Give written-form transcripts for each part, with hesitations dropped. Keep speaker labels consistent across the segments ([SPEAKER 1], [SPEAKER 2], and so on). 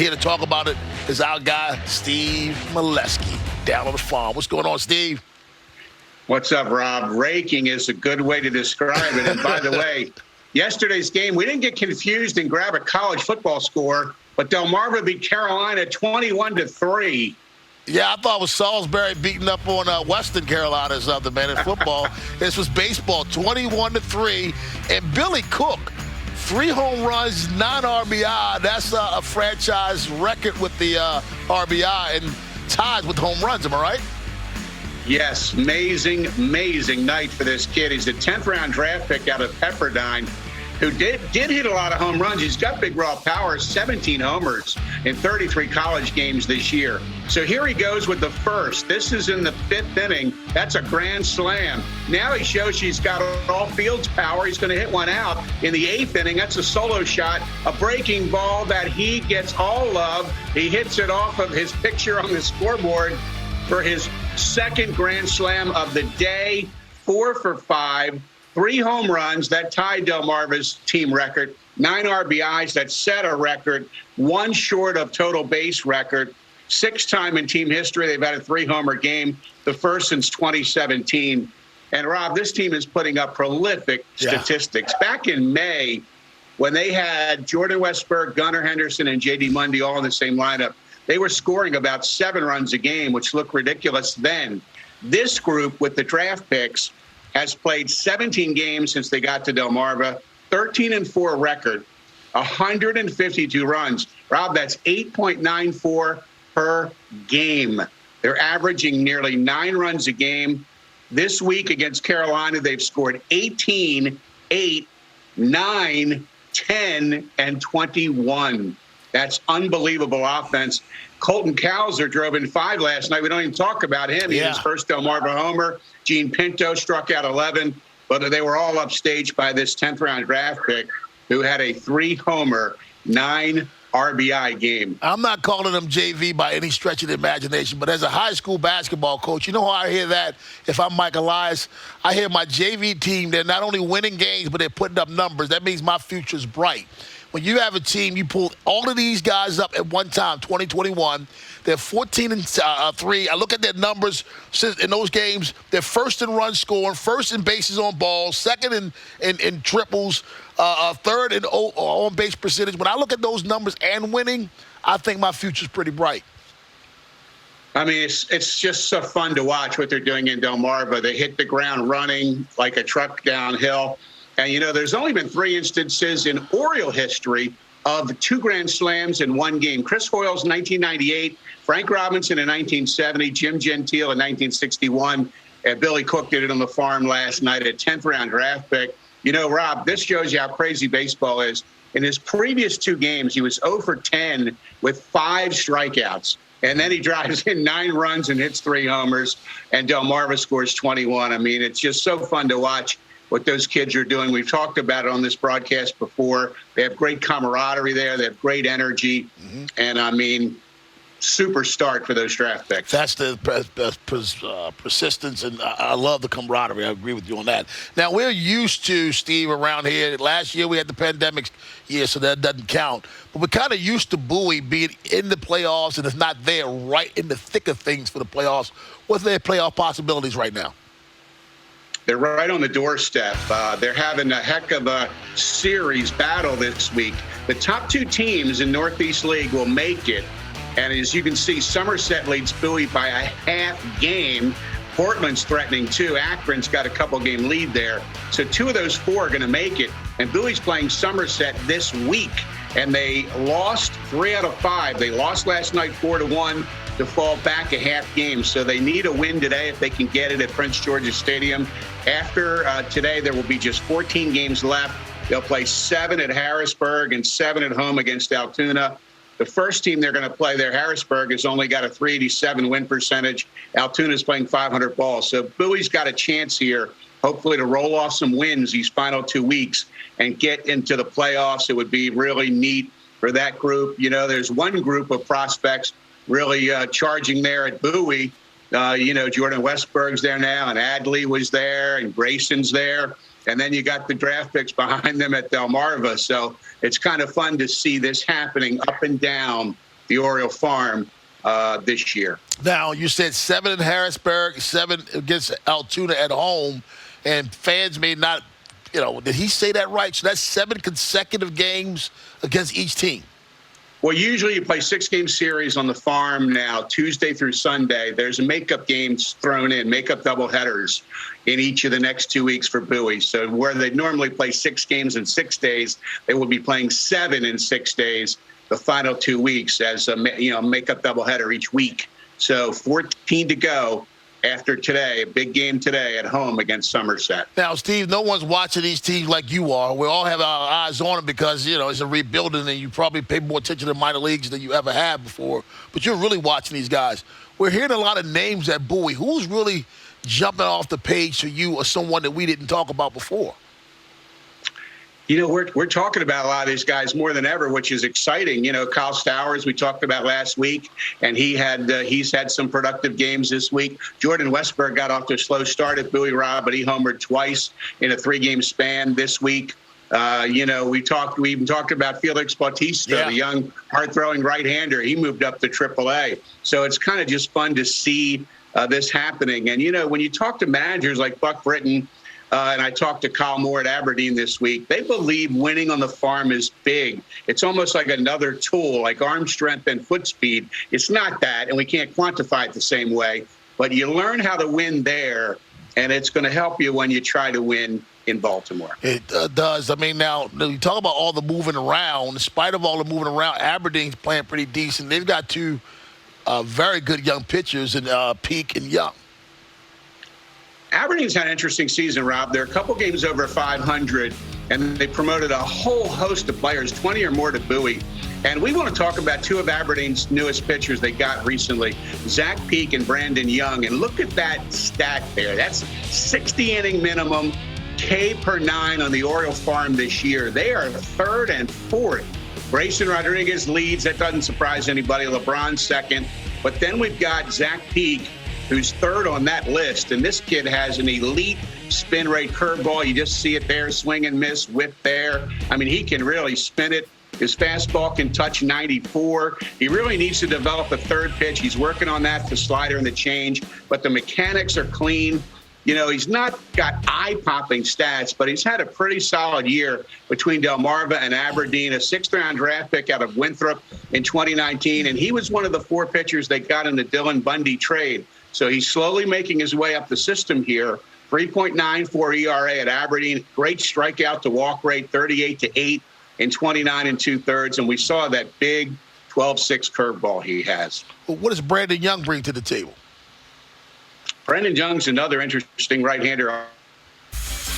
[SPEAKER 1] Here to talk about it is our guy, Steve Melewski, down on the farm. What's going on, Steve?
[SPEAKER 2] What's up, Rob? Raking is a good way to describe it. And by the way, yesterday's game, we didn't get confused and grab a college football score, but Delmarva beat Carolina 21-3.
[SPEAKER 1] Yeah, I thought it was Salisbury beating up on Western Carolina or something, man, in football. This was baseball, 21-3. And Billy Cook, 3 home runs, 9 RBI. That's a franchise record with the RBI and tied with home runs. Am I right?
[SPEAKER 2] Yes, amazing night for this kid. He's a 10th-round draft pick out of Pepperdine, who did hit a lot of home runs. He's got big raw power, 17 homers in 33 college games this year. So here he goes with the first. This is in the 5th inning. That's a grand slam. Now he shows he's got all fields power. He's going to hit one out in the 8th inning. That's a solo shot, a breaking ball that he gets all love. He hits it off of his picture on the scoreboard for his 2nd grand slam of the day, 4 for 5. 3 home runs, that tied Delmarva's team record. 9 RBIs, that set a record. 1 short of total base record. 6th time in team history they've had a 3-homer game, the first since 2017. And, Rob, this team is putting up prolific statistics. Back in May, when they had Jordan Westberg, Gunnar Henderson, and J.D. Mundy all in the same lineup, they were scoring about 7 runs a game, which looked ridiculous then. This group, with the draft picks, has played 17 games since they got to Delmarva, 13-4 record, 152 runs. Rob, that's 8.94 per game. They're averaging nearly 9 runs a game. This week against Carolina, they've scored 18, 8, 9, 10, and 21. That's unbelievable offense. Colton Cowser drove in 5 last night. We don't even talk about him. He had his first Delmarva homer. Gene Pinto struck out 11, but they were all upstaged by this 10th-round draft pick who had a 3-homer, 9 RBI game.
[SPEAKER 1] I'm not calling him JV by any stretch of the imagination, but as a high school basketball coach, you know how I hear that if I'm Mike Elias? I hear my JV team, they're not only winning games, but they're putting up numbers. That means my future's bright. When you have a team, you pull all of these guys up at one time, 2021. They're 14-3. I look at their numbers in those games. They're first in run scoring, first in bases on balls, second in triples, third in on base percentage. When I look at those numbers and winning, I think my future's pretty bright.
[SPEAKER 2] I mean, it's just so fun to watch what they're doing in Delmarva. They hit the ground running like a truck downhill. And, you know, there's only been 3 instances in Oriole history of 2 grand slams in 1 game. Chris Hoyles, 1998, Frank Robinson in 1970, Jim Gentile in 1961, and Billy Cook did it on the farm last night, a 10th-round draft pick. You know, Rob, this shows you how crazy baseball is. In his previous 2 games, he was 0 for 10 with 5 strikeouts. And then he drives in 9 runs and hits 3 homers, and Delmarva scores 21. I mean, it's just so fun to watch what those kids are doing. We've talked about it on this broadcast before. They have great camaraderie there. They have great energy. And, I mean, super start for those draft picks.
[SPEAKER 1] That's the persistence, and I love the camaraderie. I agree with you on that. Now, we're used to, Steve, around here. Last year we had the pandemic year, so that doesn't count. But we're kind of used to Bowie being in the playoffs, and if not there, right in the thick of things for the playoffs. What's their playoff possibilities right now?
[SPEAKER 2] They're right on the doorstep. They're having a heck of a series battle this week. The top 2 teams in Northeast League will make it. And as you can see, Somerset leads Bowie by a half game. Portland's threatening too. Akron's got a couple-game lead there. So 2 of those 4 are going to make it. And Bowie's playing Somerset this week. And they lost 3 out of 5. They lost last night 4-1 to fall back a half game. So they need a win today if they can get it at Prince George's Stadium. After today, there will be just 14 games left. They'll play 7 at Harrisburg and 7 at home against Altoona. The first team they're going to play there, Harrisburg, has only got a .387 win percentage. Altoona's playing 500 balls. So Bowie's got a chance here, hopefully, to roll off some wins these final 2 weeks and get into the playoffs. It would be really neat for that group. You know, there's one group of prospects really charging there at Bowie. You know, Jordan Westberg's there now, and Adley was there, and Grayson's there. And then you got the draft picks behind them at Delmarva. So it's kind of fun to see this happening up and down the Oriole farm this year.
[SPEAKER 1] Now, you said 7 in Harrisburg, 7 against Altoona at home, and fans may not, did he say that right? So that's 7 consecutive games against each team.
[SPEAKER 2] Well, usually you play 6-game series on the farm now, Tuesday through Sunday. There's makeup games thrown in, makeup doubleheaders in each of the next 2 weeks for Bowie. So where they normally play 6 games in 6 days, they will be playing 7 in 6 days the final 2 weeks as a makeup doubleheader each week. So 14 to go after today, a big game today at home against Somerset.
[SPEAKER 1] Now, Steve, no one's watching these teams like you are. We all have our eyes on them because, it's a rebuilding and you probably pay more attention to minor leagues than you ever have before. But you're really watching these guys. We're hearing a lot of names at Bowie. Who's really jumping off the page for you or someone that we didn't talk about before?
[SPEAKER 2] We're talking about a lot of these guys more than ever, which is exciting. Kyle Stowers, we talked about last week, and he's had some productive games this week. Jordan Westberg got off to a slow start at Bowie, Rob, but he homered twice in a 3-game span this week. We even talked about Felix Bautista, the young hard-throwing right-hander. He moved up to AAA. So it's kind of just fun to see this happening. And, when you talk to managers like Buck Britton, and I talked to Kyle Moore at Aberdeen this week, they believe winning on the farm is big. It's almost like another tool, like arm strength and foot speed. It's not that, and we can't quantify it the same way, but you learn how to win there, and it's going to help you when you try to win in Baltimore.
[SPEAKER 1] It does. I mean, now, you talk about all the moving around. In spite of all the moving around, Aberdeen's playing pretty decent. They've got 2 very good young pitchers in Peak and Young.
[SPEAKER 2] Aberdeen's had an interesting season, Rob. They're a couple games over 500, and they promoted a whole host of players, 20 or more, to Bowie. And we want to talk about 2 of Aberdeen's newest pitchers they got recently, Zach Peak and Brandon Young. And look at that stat there. That's 60-inning minimum, K per 9 on the Oriole farm this year. They are 3rd and 4th. Grayson Rodriguez leads. That doesn't surprise anybody. LeBron's 2nd. But then we've got Zach Peak, who's 3rd on that list. And this kid has an elite spin rate curveball. You just see it there, swing and miss, whip there. I mean, he can really spin it. His fastball can touch 94. He really needs to develop a 3rd pitch. He's working on that, the slider and the change. But the mechanics are clean. He's not got eye-popping stats, but he's had a pretty solid year between Delmarva and Aberdeen, a 6th-round draft pick out of Winthrop in 2019. And he was one of the 4 pitchers they got in the Dylan Bundy trade. So he's slowly making his way up the system here. 3.94 ERA at Aberdeen. Great strikeout to walk rate, 38-8 in 29 2/3. And we saw that big 12-6 curveball he has.
[SPEAKER 1] Well, what does Brandon Young bring to the table?
[SPEAKER 2] Brandon Young's another interesting right-hander,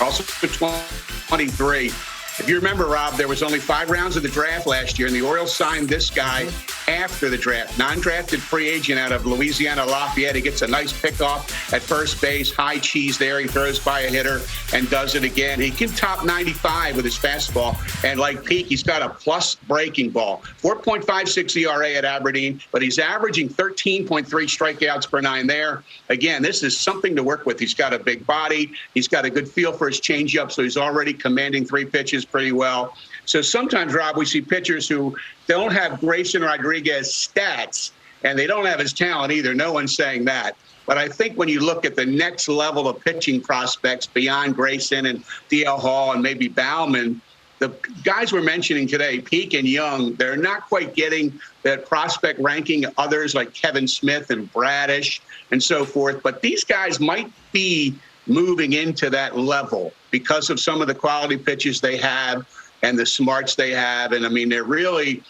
[SPEAKER 2] also 23. If you remember, Rob, there was only 5 rounds of the draft last year, and the Orioles signed this guy after the draft. Non-drafted free agent out of Louisiana Lafayette. He gets a nice pickoff at first base, high cheese there. He throws by a hitter and does it again. He can top 95 with his fastball. And like Peak, he's got a plus breaking ball. 4.56 ERA at Aberdeen, but he's averaging 13.3 strikeouts per 9 there. Again, this is something to work with. He's got a big body. He's got a good feel for his changeup, so he's already commanding 3 pitches pretty well. So sometimes, Rob, we see pitchers who don't have Grayson Rodriguez stats, and they don't have his talent either. No one's saying that. But I think when you look at the next level of pitching prospects beyond Grayson and DL Hall and maybe Bauman, the guys we're mentioning today, Peak and Young, they're not quite getting that prospect ranking of others like Kevin Smith and Bradish and so forth. But these guys might be moving into that level because of some of the quality pitches they have and the smarts they have. And, I mean, they're really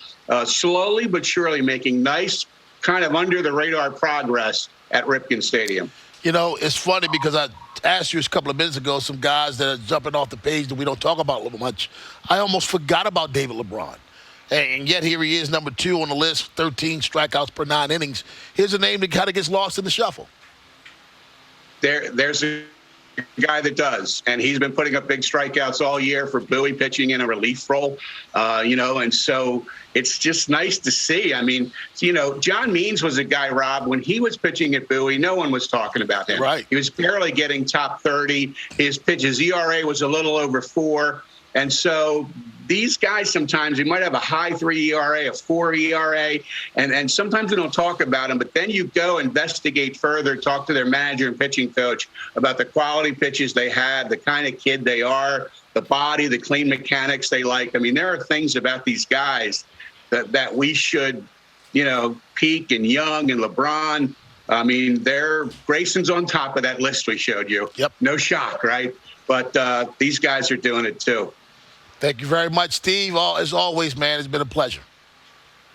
[SPEAKER 2] slowly but surely making nice kind of under-the-radar progress at Ripken Stadium.
[SPEAKER 1] It's funny because I asked you a couple of minutes ago some guys that are jumping off the page that we don't talk about a little much. I almost forgot about David LeBron. And yet here he is, number 2 on the list, 13 strikeouts per 9 innings. Here's a name that kind of gets lost in the shuffle.
[SPEAKER 2] There's a guy that does, and he's been putting up big strikeouts all year for Bowie, pitching in a relief role, and so it's just nice to see. I mean, John Means was a guy, Rob, when he was pitching at Bowie, no one was talking about him.
[SPEAKER 1] Right.
[SPEAKER 2] He was barely getting top 30. His ERA was a little over 4. And so these guys sometimes, they might have a high 3 ERA, a 4 ERA, and sometimes we don't talk about them, but then you go investigate further, talk to their manager and pitching coach about the quality pitches they have, the kind of kid they are, the body, the clean mechanics they like. I mean, there are things about these guys that we should, Peak and Young and LeBron. I mean, Grayson's on top of that list we showed you.
[SPEAKER 1] Yep.
[SPEAKER 2] No shock, right? But these guys are doing it too.
[SPEAKER 1] Thank you very much, Steve. As always, man, it's been a pleasure.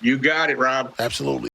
[SPEAKER 2] You got it, Rob.
[SPEAKER 1] Absolutely.